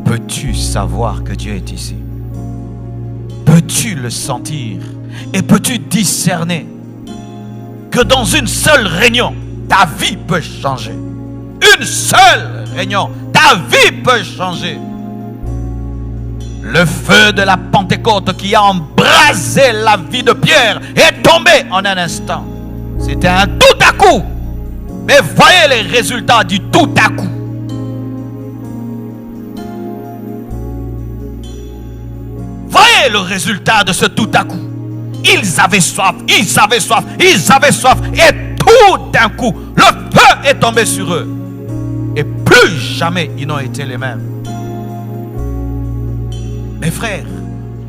peux-tu savoir que Dieu est ici? Peux-tu le sentir? Et peux-tu discerner que dans une seule réunion, ta vie peut changer? Une seule réunion, ta vie peut changer. Le feu de la Pentecôte qui a embrasé la vie de Pierre est tombé en un instant. C'était un tout à coup. Mais voyez les résultats du tout à coup. Voyez le résultat de ce tout à coup. Ils avaient soif, ils avaient soif, ils avaient soif. Et tout d'un coup, le feu est tombé sur eux. Et plus jamais ils n'ont été les mêmes. Mes frères,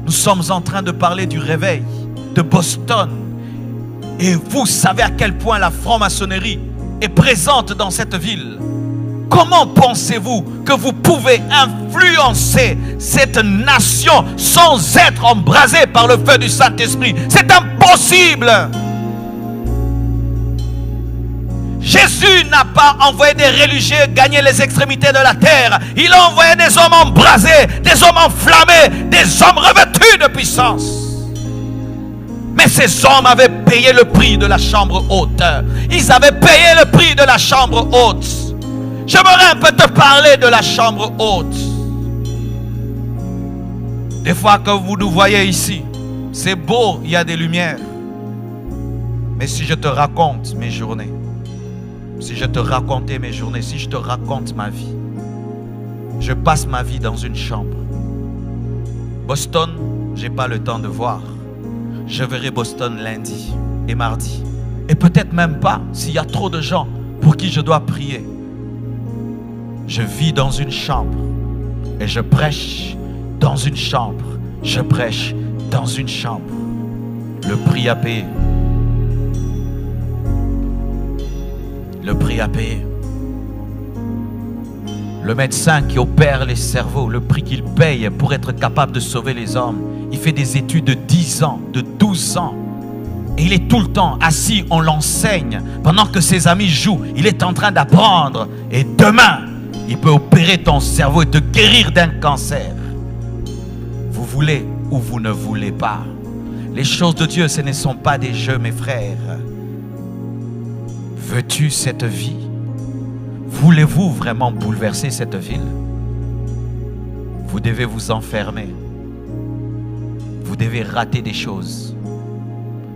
nous sommes en train de parler du réveil de Boston. Et vous savez à quel point la franc-maçonnerie est présente dans cette ville. Comment pensez-vous que vous pouvez influencer cette nation sans être embrasé par le feu du Saint-Esprit? C'est impossible. Jésus n'a pas envoyé des religieux gagner les extrémités de la terre. Il a envoyé des hommes embrasés, des hommes enflammés, des hommes revêtus de puissance. Mais ces hommes avaient payé le prix de la chambre haute. Ils avaient payé le prix de la chambre haute. J'aimerais un peu te parler de la chambre haute. Des fois que vous nous voyez ici, c'est beau, il y a des lumières. Mais si je te raconte mes journées, si je te racontais mes journées, si je te raconte ma vie, je passe ma vie dans une chambre. Boston, je n'ai pas le temps de voir. Je verrai Boston lundi et mardi. Et peut-être même pas s'il y a trop de gens pour qui je dois prier. Je vis dans une chambre et je prêche dans une chambre. Je prêche dans une chambre. Le prix à payer. Le prix à payer. Le médecin qui opère les cerveaux, le prix qu'il paye pour être capable de sauver les hommes, il fait des études de 10 ans, de 12 ans. Et il est tout le temps assis, on l'enseigne. Pendant que ses amis jouent, il est en train d'apprendre. Et demain, il peut opérer ton cerveau et te guérir d'un cancer. Vous voulez ou vous ne voulez pas. Les choses de Dieu, ce ne sont pas des jeux, mes frères. Veux-tu cette vie? Voulez-vous vraiment bouleverser cette ville? Vous devez vous enfermer. Vous devez rater des choses.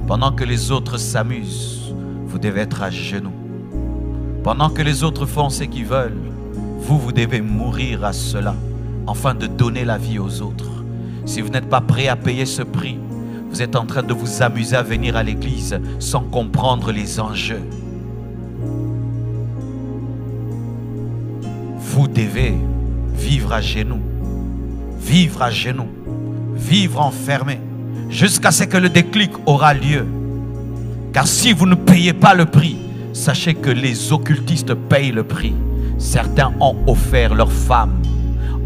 Pendant que les autres s'amusent, vous devez être à genoux. Pendant que les autres font ce qu'ils veulent, vous devez mourir à cela, afin de donner la vie aux autres. Si vous n'êtes pas prêt à payer ce prix, vous êtes en train de vous amuser à venir à l'église sans comprendre les enjeux. Vous devez vivre à genoux, vivre à genoux, vivre enfermé, jusqu'à ce que le déclic aura lieu. Car si vous ne payez pas le prix, sachez que les occultistes payent le prix. Certains ont offert leurs femmes,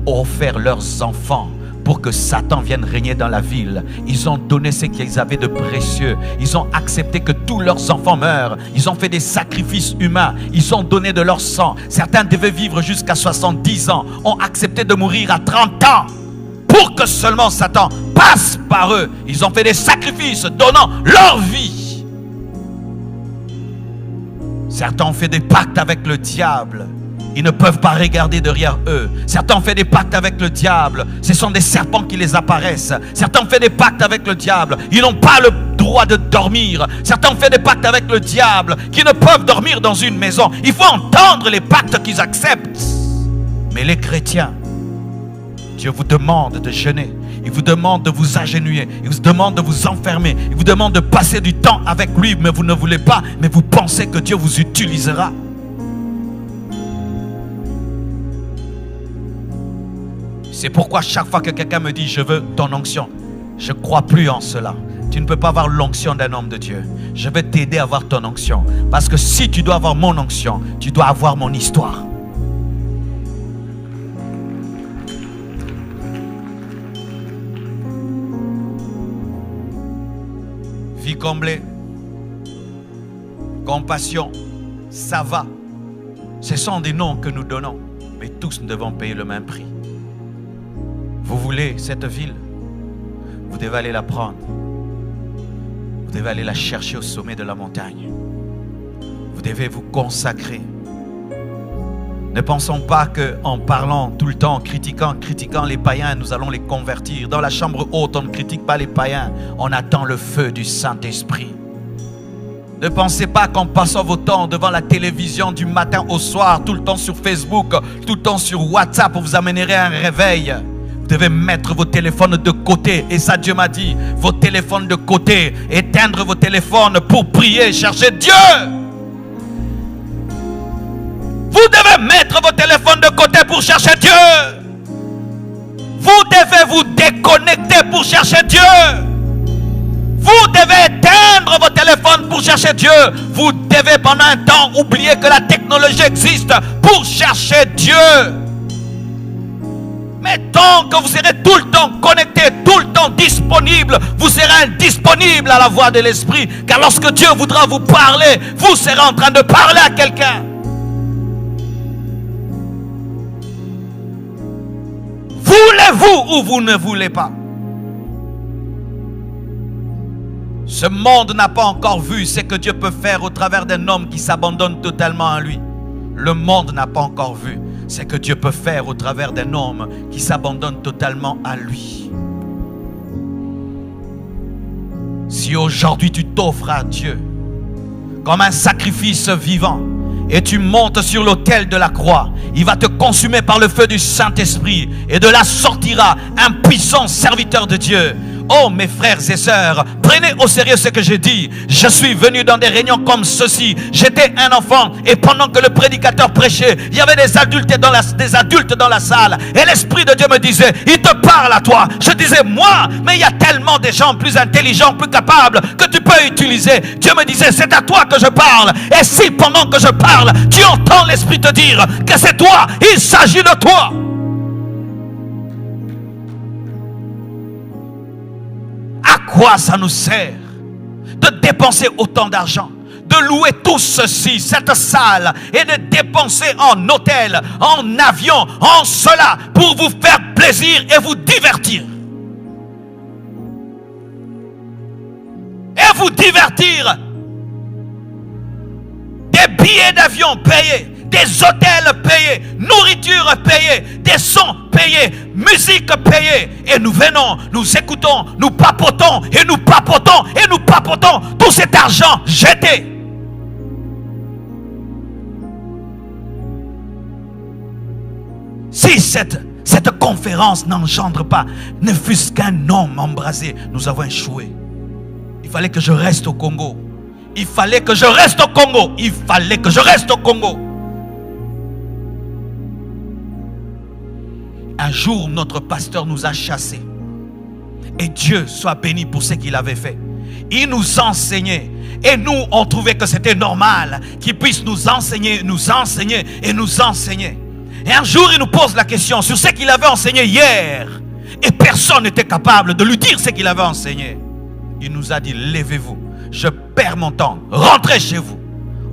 ont offert leurs enfants pour que Satan vienne régner dans la ville. Ils ont donné ce qu'ils avaient de précieux. Ils ont accepté que tous leurs enfants meurent. Ils ont fait des sacrifices humains. Ils ont donné de leur sang. Certains devaient vivre jusqu'à 70 ans. Ont accepté de mourir à 30 ans pour que seulement Satan passe par eux. Ils ont fait des sacrifices donnant leur vie. Certains ont fait des pactes avec le diable. Ils ne peuvent pas regarder derrière eux. Certains ont fait des pactes avec le diable. Ce sont des serpents qui les apparaissent. Certains ont fait des pactes avec le diable. Ils n'ont pas le droit de dormir. Certains ont fait des pactes avec le diable qui ne peuvent dormir dans une maison. Il faut entendre les pactes qu'ils acceptent. Mais les chrétiens, Dieu vous demande de jeûner. Il vous demande de vous agenouiller. Il vous demande de vous enfermer. Il vous demande de passer du temps avec lui. Mais vous ne voulez pas. Mais vous pensez que Dieu vous utilisera. C'est pourquoi chaque fois que quelqu'un me dit « Je veux ton onction », je ne crois plus en cela. Tu ne peux pas avoir l'onction d'un homme de Dieu. Je vais t'aider à avoir ton onction. Parce que si tu dois avoir mon onction, tu dois avoir mon histoire. Vie comblée, compassion, ça va. Ce sont des noms que nous donnons. Mais tous nous devons payer le même prix. Vous voulez cette ville? Vous devez aller la prendre. Vous devez aller la chercher au sommet de la montagne. Vous devez vous consacrer. Ne pensons pas qu'en parlant tout le temps, critiquant les païens, nous allons les convertir. Dans la chambre haute, on ne critique pas les païens. On attend le feu du Saint-Esprit. Ne pensez pas qu'en passant vos temps devant la télévision du matin au soir, tout le temps sur Facebook, tout le temps sur WhatsApp, vous amènerez un réveil. Vous devez mettre vos téléphones de côté. Et ça, Dieu m'a dit, vos téléphones de côté. Éteindre vos téléphones pour prier, chercher Dieu. Vous devez mettre vos téléphones de côté pour chercher Dieu. Vous devez vous déconnecter pour chercher Dieu. Vous devez éteindre vos téléphones pour chercher Dieu. Vous devez pendant un temps oublier que la technologie existe pour chercher Dieu. Mais tant que vous serez tout le temps connecté, tout le temps disponible, vous serez indisponible à la voix de l'Esprit. Car lorsque Dieu voudra vous parler, vous serez en train de parler à quelqu'un. Voulez-vous ou vous ne voulez pas? Ce monde n'a pas encore vu ce que Dieu peut faire au travers d'un homme qui s'abandonne totalement à lui. Le monde n'a pas encore vu ce que Dieu peut faire au travers d'un homme qui s'abandonne totalement à lui. Si aujourd'hui tu t'offres à Dieu comme un sacrifice vivant et tu montes sur l'autel de la croix, il va te consumer par le feu du Saint-Esprit et de là sortira un puissant serviteur de Dieu. Oh mes frères et sœurs, prenez au sérieux ce que je dis. Je suis venu dans des réunions comme ceci. J'étais un enfant et pendant que le prédicateur prêchait, il y avait des adultes dans la salle. Et l'Esprit de Dieu me disait, il te parle à toi. Je disais, moi, mais il y a tellement de gens plus intelligents, plus capables que tu peux utiliser. Dieu me disait, c'est à toi que je parle. Et si pendant que je parle, tu entends l'Esprit te dire que c'est toi, il s'agit de toi. À quoi ça nous sert de dépenser autant d'argent, de louer tout ceci, cette salle, et de dépenser en hôtel, en avion, en cela, pour vous faire plaisir et vous divertir? Et vous divertir. Des billets d'avion payés, des hôtels payés, nourriture payée, des sons payés, musique payée. Et nous venons, nous écoutons, nous papotons, et nous papotons, et nous papotons tout cet argent jeté. Si cette conférence n'engendre pas, ne fût-ce qu'un homme embrasé, nous avons échoué. Il fallait que je reste au Congo. Il fallait que je reste au Congo. Il fallait que je reste au Congo. Un jour, notre pasteur nous a chassés. Et Dieu soit béni pour ce qu'il avait fait. Il nous enseignait. Et nous, on trouvait que c'était normal qu'il puisse nous enseigner et nous enseigner. Et un jour, il nous pose la question sur ce qu'il avait enseigné hier. Et personne n'était capable de lui dire ce qu'il avait enseigné. Il nous a dit, levez-vous. Je perds mon temps. Rentrez chez vous.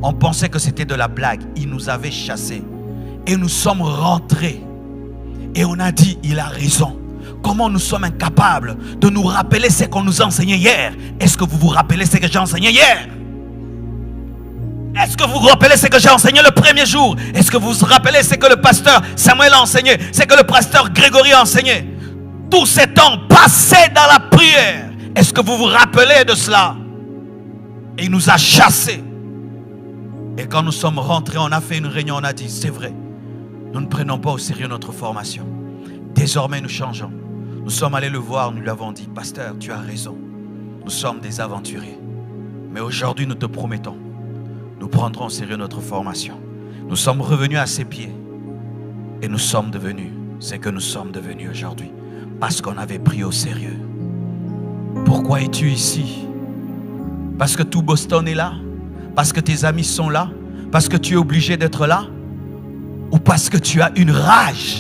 On pensait que c'était de la blague. Il nous avait chassés. Et nous sommes rentrés. Et on a dit, il a raison. Comment nous sommes incapables de nous rappeler ce qu'on nous a enseigné hier? Est-ce que vous vous rappelez ce que j'ai enseigné hier? Est-ce que vous vous rappelez ce que j'ai enseigné le premier jour? Est-ce que vous vous rappelez ce que le pasteur Samuel a enseigné? Ce que le pasteur Grégory a enseigné? Tout ce temps passé dans la prière. Est-ce que vous vous rappelez de cela? Et il nous a chassés. Et quand nous sommes rentrés, on a fait une réunion, on a dit, c'est vrai. Nous ne prenons pas au sérieux notre formation. Désormais, nous changeons. Nous sommes allés le voir, nous lui avons dit, pasteur, tu as raison. Nous sommes des aventuriers. Mais aujourd'hui, nous te promettons, nous prendrons au sérieux notre formation. Nous sommes revenus à ses pieds. Et nous sommes devenus ce que nous sommes devenus aujourd'hui. Parce qu'on avait pris au sérieux. Pourquoi es-tu ici? Parce que tout Boston est là? Parce que tes amis sont là? Parce que tu es obligé d'être là? Ou parce que tu as une rage?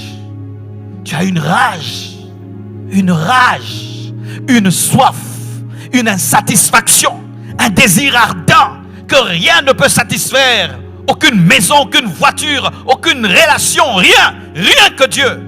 Tu as une rage, une soif, une insatisfaction, un désir ardent que rien ne peut satisfaire. Aucune maison, aucune voiture, aucune relation, rien que Dieu.